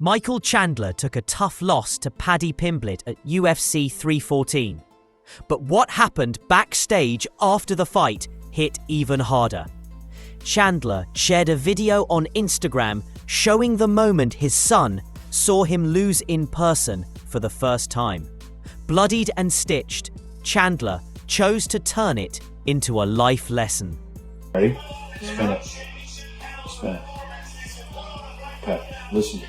Michael Chandler took a tough loss to Paddy Pimblett at UFC 314. But what happened backstage after the fight hit even harder. Chandler shared a video on Instagram showing the moment his son saw him lose in person for the first time. Bloodied and stitched, Chandler chose to turn it into a life lesson. Ready? Spin it. Spin it. Okay, listen.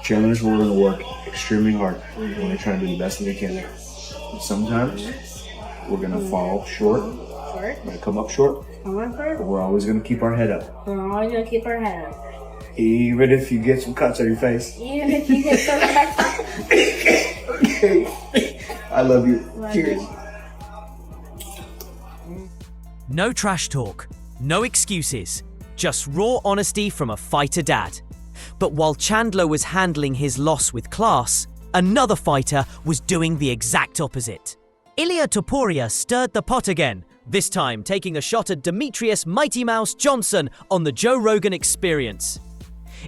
Chandler's going to work extremely hard. We're going to try and do the best that we can. Sometimes we're going to fall short. We're going to come up short. But we're always going to keep our head up. We're always going to keep our head up. Even if you get some cuts on your face. Even if you get some cuts. Okay. I love you. Cheers. No trash talk, no excuses, just raw honesty from a fighter dad. But while Chandler was handling his loss with class, another fighter was doing the exact opposite. Ilia Topuria stirred the pot again, this time taking a shot at Demetrius Mighty Mouse Johnson on the Joe Rogan Experience.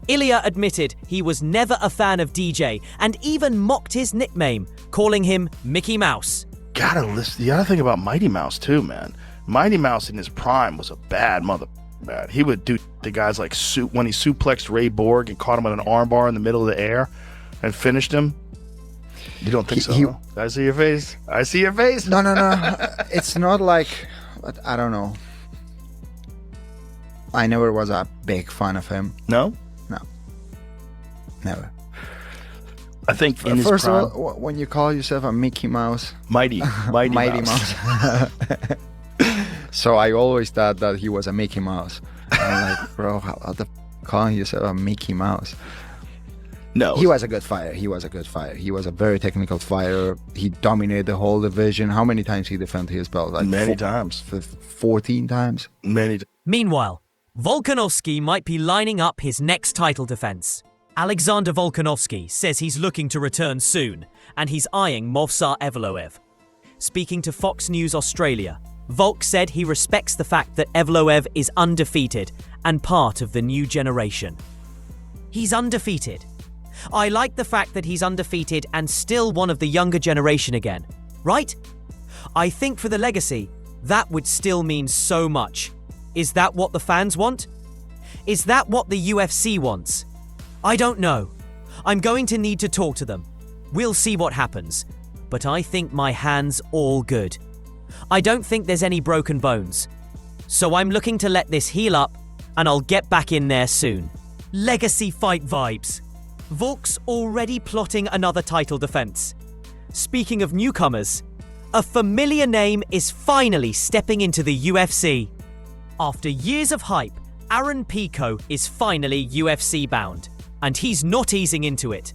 Ilia admitted he was never a fan of DJ and even mocked his nickname, calling him Mickey Mouse. Gotta listen. You gotta think about Mighty Mouse too, man. Mighty Mouse in his prime was a bad mother. Bad. He would do the guys like when he suplexed Ray Borg and caught him with an armbar in the middle of the air and finished him. You don't think so? I see your face. I see your face. No. It's not like, I don't know. I never was a big fan of him. No? No. Never. I think in his first prime, of all, when you call yourself a Mickey Mouse, Mighty Mouse. So I always thought that he was a Mickey Mouse. I'm like, bro, how the calling yourself a Mickey Mouse? No. He was a good fighter. He was a very technical fighter. He dominated the whole division. How many times he defended his belt? Like many times. 14 times? Meanwhile, Volkanovski might be lining up his next title defense. Alexander Volkanovski says he's looking to return soon, and he's eyeing Movsar Evloev. Speaking to Fox News Australia, Volk said he respects the fact that Evloev is undefeated and part of the new generation. He's undefeated. I like the fact that he's undefeated and still one of the younger generation again, right? I think for the legacy, that would still mean so much. Is that what the fans want? Is that what the UFC wants? I don't know. I'm going to need to talk to them. We'll see what happens. But I think my hand's all good. I don't think there's any broken bones. So I'm looking to let this heal up, and I'll get back in there soon. Legacy fight vibes. Volk's already plotting another title defense. Speaking of newcomers, a familiar name is finally stepping into the UFC. After years of hype, Aaron Pico is finally UFC bound, and he's not easing into it.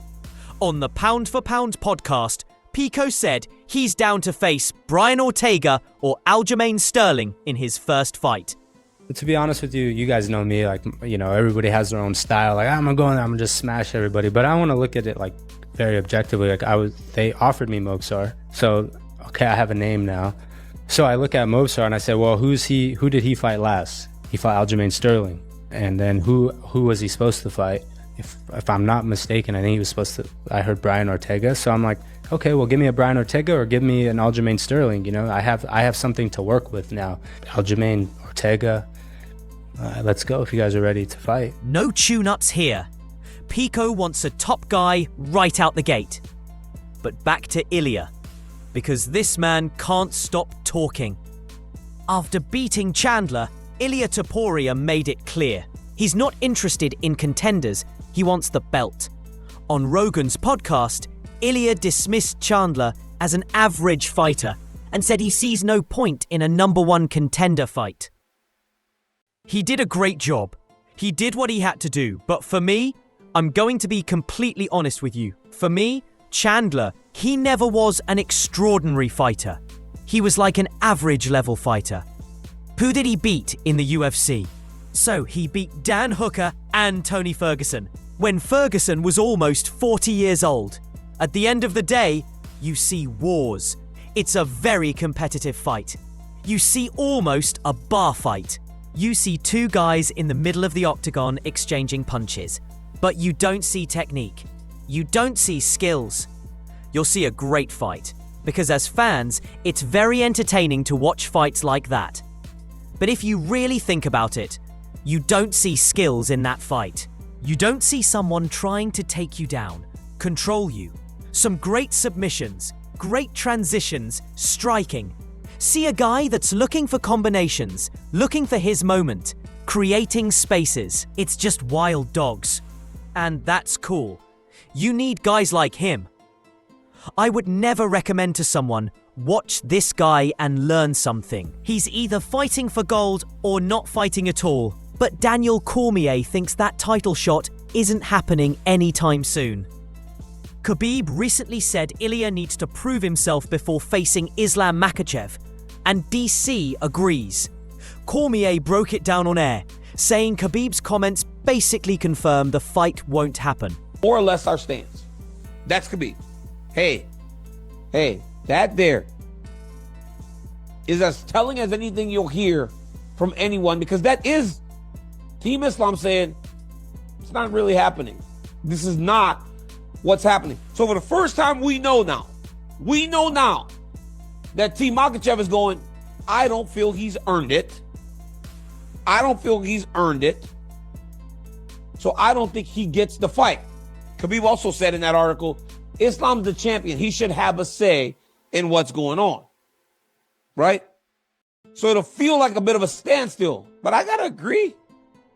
On the Pound for Pound podcast, Pico said he's down to face Brian Ortega or Aljamain Sterling in his first fight. To be honest with you, you guys know me, like, you know, everybody has their own style. Like, I'm gonna just smash everybody. But I want to look at it like very objectively. Like they offered me Movsar. So, okay, I have a name now. So I look at Movsar and I say, well, who did he fight last? He fought Aljamain Sterling. And then who was he supposed to fight? If I'm not mistaken, I think he was supposed to, I heard Brian Ortega. So I'm like, okay, well, give me a Brian Ortega or give me an Aljamain Sterling. You know, I have something to work with now. Aljamain, Ortega, let's go if you guys are ready to fight. No tune-ups here. Pico wants a top guy right out the gate. But back to Ilia, because this man can't stop talking. After beating Chandler, Ilia Topuria made it clear. He's not interested in contenders, he wants the belt. On Rogan's podcast, Ilia dismissed Chandler as an average fighter and said he sees no point in a number one contender fight. He did a great job. He did what he had to do, but for me, I'm going to be completely honest with you. For me, Chandler, he never was an extraordinary fighter. He was like an average level fighter. Who did he beat in the UFC? So he beat Dan Hooker and Tony Ferguson, when Ferguson was almost 40 years old. At the end of the day, you see wars. It's a very competitive fight. You see almost a bar fight. You see two guys in the middle of the octagon exchanging punches. But you don't see technique. You don't see skills. You'll see a great fight, because as fans, it's very entertaining to watch fights like that. But if you really think about it, you don't see skills in that fight. You don't see someone trying to take you down, control you. Some great submissions, great transitions, striking. See a guy that's looking for combinations, looking for his moment, creating spaces. It's just wild dogs. And that's cool. You need guys like him. I would never recommend to someone, watch this guy and learn something. He's either fighting for gold or not fighting at all. But Daniel Cormier thinks that title shot isn't happening anytime soon. Khabib recently said Ilya needs to prove himself before facing Islam Makhachev, and DC agrees. Cormier broke it down on air, saying Khabib's comments basically confirm the fight won't happen. More or less our stance. That's Khabib. Hey, that there is as telling as anything you'll hear from anyone, because that is Team Islam saying it's not really happening. This is not what's happening. So for the first time, we know now that Team Makhachev is going, I don't feel he's earned it. So I don't think he gets the fight. Khabib also said in that article, Islam's the champion. He should have a say in what's going on. Right? So it'll feel like a bit of a standstill. But I gotta agree.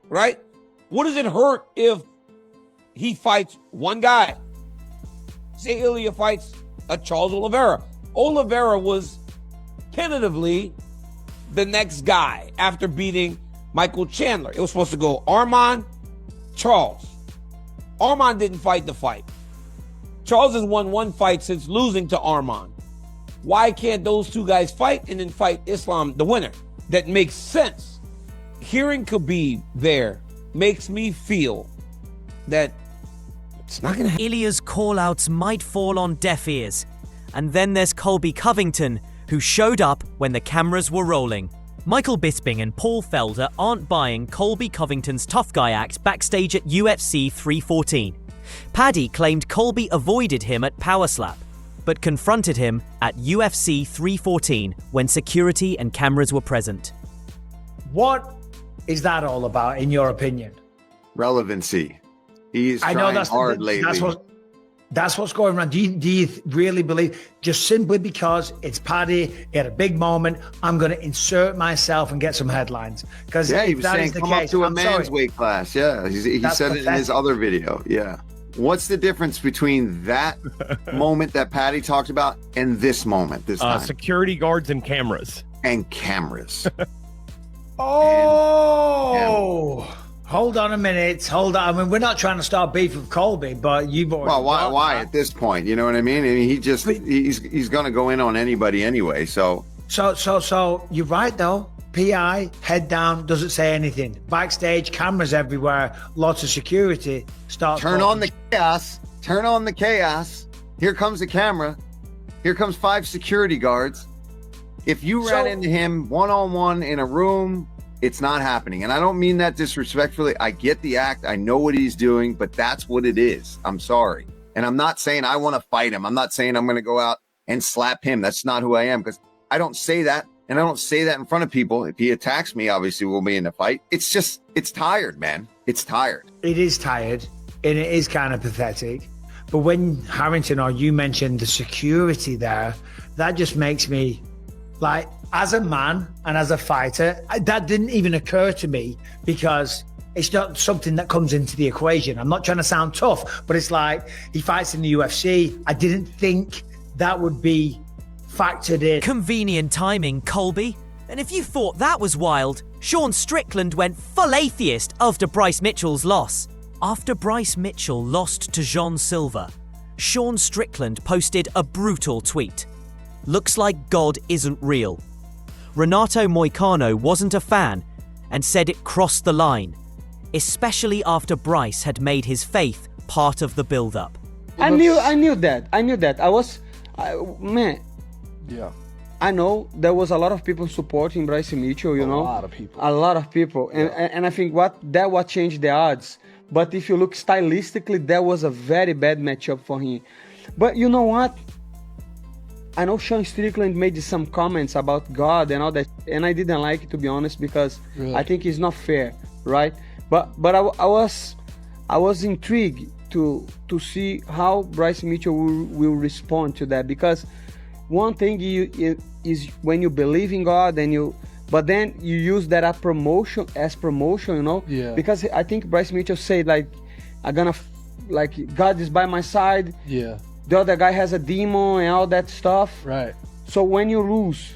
Right? What does it hurt if he fights one guy? Say Ilya fights a Charles Oliveira. Oliveira was tentatively the next guy after beating Michael Chandler. It was supposed to go Arman, Charles. Arman didn't fight the fight. Charles has won one fight since losing to Arman. Why can't those two guys fight and then fight Islam, the winner? That makes sense. Hearing Khabib there makes me feel that it's not going to happen. Ilya's call-outs might fall on deaf ears. And then there's Colby Covington, who showed up when the cameras were rolling. Michael Bisping and Paul Felder aren't buying Colby Covington's tough guy act backstage at UFC 314. Paddy claimed Colby avoided him at Power Slap, but confronted him at UFC 314 when security and cameras were present. What is that all about, in your opinion? Relevancy. He's trying hard lately. That's what's going on. Do you really believe, just simply because it's Paddy, he had a big moment, I'm going to insert myself and get some headlines? Because yeah, he was saying come up to a man's weight class. Yeah, he said it in his other video. Yeah. What's the difference between that moment that Paddy talked about and this moment this time? Security guards and cameras. And cameras. Hold on a minute. Hold on. I mean, we're not trying to start beef with Colby, but you've already. Well, why at this point? You know what I mean? I mean, he's going to go in on anybody anyway. So you're right though. PI, head down, doesn't say anything. Backstage, cameras everywhere, lots of security. Turn on the chaos. Turn on the chaos. Here comes the camera. Here comes 5 security guards. If you ran into him one-on-one in a room, it's not happening. And I don't mean that disrespectfully. I get the act. I know what he's doing, but that's what it is. I'm sorry. And I'm not saying I want to fight him. I'm not saying I'm going to go out and slap him. That's not who I am, because I don't say that. And I don't say that in front of people. If he attacks me, obviously we'll be in a fight. It's just, it's tired, man. It's tired. It is tired. And it is kind of pathetic. But when Harrington or you mentioned the security there, that just makes me, like, as a man and as a fighter, that didn't even occur to me, because it's not something that comes into the equation. I'm not trying to sound tough, but it's like, he fights in the UFC. I didn't think that would be factored in. Convenient timing, Colby. And if you thought that was wild, Sean Strickland went full atheist after Bryce Mitchell's loss. After Bryce Mitchell lost to Jean Silva, Sean Strickland posted a brutal tweet. Looks like God isn't real. Renato Moicano wasn't a fan and said it crossed the line, especially after Bryce had made his faith part of the build-up. I knew that. Man. Yeah. I know there was a lot of people supporting Bryce Mitchell, you know. A lot of people. A lot of people. And I think what changed the odds But if you look stylistically, that was a very bad matchup for him. But you know what? I know Sean Strickland made some comments about God and all that, and I didn't like it, to be honest, because I think it's not fair, right? But I was intrigued to see how Bryce Mitchell will respond to that, because one thing is when you believe in God but then you use that as promotion, you know? Yeah. Because I think Bryce Mitchell said like, God is by my side. Yeah. The other guy has a demon and all that stuff. Right. So when you lose,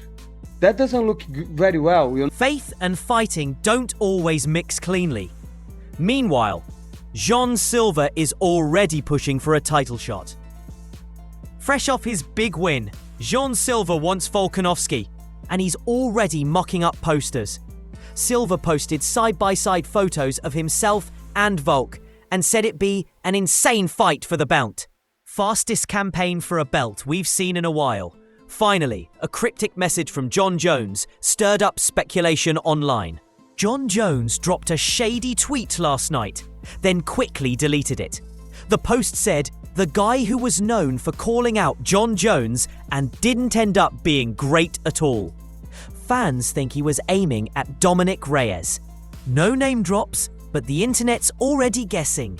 that doesn't look very well. You know? Faith and fighting don't always mix cleanly. Meanwhile, Jean Silva is already pushing for a title shot. Fresh off his big win, Jean Silva wants Volkanovski, and he's already mocking up posters. Silva posted side-by-side photos of himself and Volk and said it'd be an insane fight for the belt. Fastest campaign for a belt we've seen in a while. Finally, a cryptic message from Jon Jones stirred up speculation online. Jon Jones dropped a shady tweet last night, then quickly deleted it. The post said, the guy who was known for calling out Jon Jones and didn't end up being great at all. Fans think he was aiming at Dominic Reyes. No name drops, but the internet's already guessing.